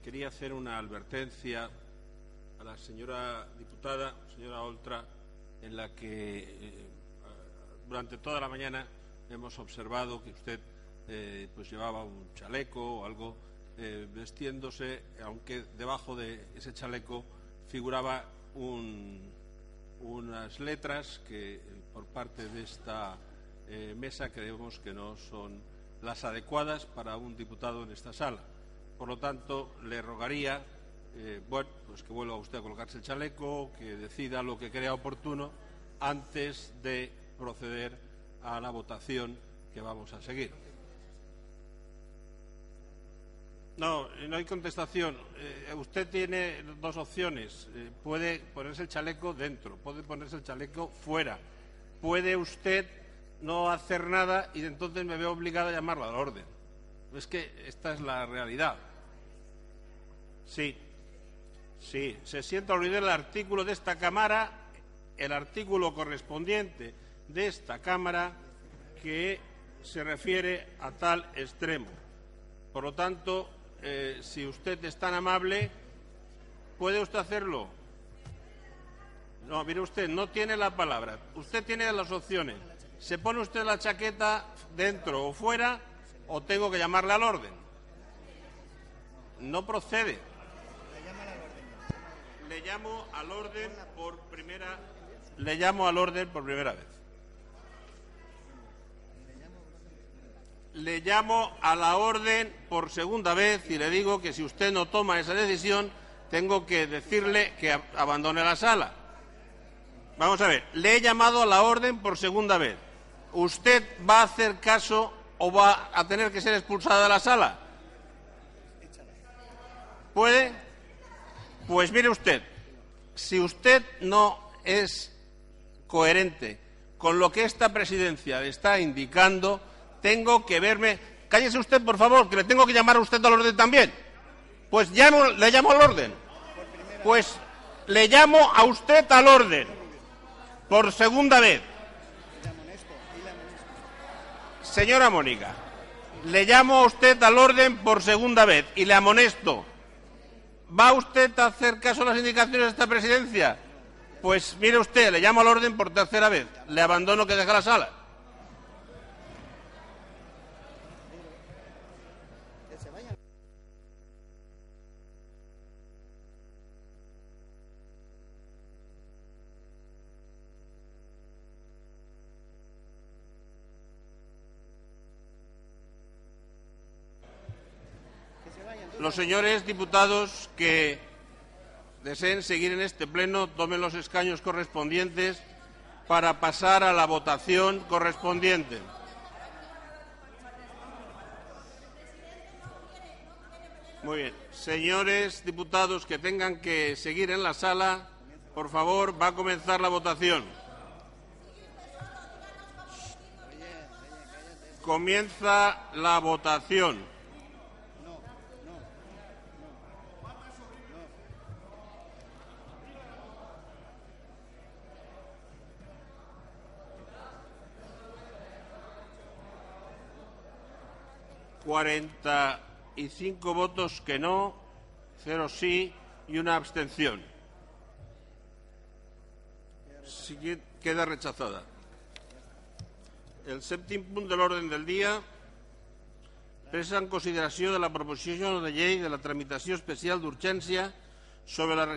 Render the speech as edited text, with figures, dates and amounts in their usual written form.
Quería hacer una advertencia a la señora diputada, señora Oltra, en la que durante toda la mañana hemos observado que usted pues llevaba un chaleco o algo vestiéndose, aunque debajo de ese chaleco figuraba unas letras que por parte de esta mesa creemos que no son las adecuadas para un diputado en esta sala. Por lo tanto, le rogaría pues que vuelva usted a colocarse el chaleco, que decida lo que crea oportuno antes de proceder a la votación que vamos a seguir. No hay contestación. Usted tiene dos opciones. Puede ponerse el chaleco dentro, puede ponerse el chaleco fuera. Puede usted no hacer nada y entonces me veo obligado a llamarlo al orden. Es que esta es la realidad. Sí, se sienta olvidar el artículo de esta Cámara, el artículo correspondiente de esta Cámara que se refiere a tal extremo. Por lo tanto, si usted es tan amable, ¿puede usted hacerlo? No, mire usted, no tiene la palabra. Usted tiene las opciones. ¿Se pone usted la chaqueta dentro o fuera o tengo que llamarle al orden? No procede. Le llamo al orden por primera vez. Le llamo a la orden por segunda vez y le digo que si usted no toma esa decisión, tengo que decirle que abandone la sala. Vamos a ver, le he llamado a la orden por segunda vez. ¿Usted va a hacer caso o va a tener que ser expulsada de la sala? ¿Puede? Pues mire usted, si usted no es coherente con lo que esta presidencia le está indicando, tengo que verme... Cállese usted, por favor, que le tengo que llamar a usted al orden también. Pues le llamo al orden. Pues le llamo a usted al orden por segunda vez. Señora Mónica, le llamo a usted al orden por segunda vez y le amonesto. ¿Va usted a hacer caso a las indicaciones de esta presidencia? Pues mire usted, le llamo al orden por tercera vez. Le abandono, que deje la sala. Los señores diputados que deseen seguir en este pleno tomen los escaños correspondientes para pasar a la votación correspondiente. Muy bien. Señores diputados que tengan que seguir en la sala, por favor, va a comenzar la votación. Comienza la votación. $45 votos que no, 0 sí y una abstención. Queda rechazada. El sèptim punt de l'ordre del dia presa en consideració de la proposició de llei de la tramitació especial d'urgència sobre la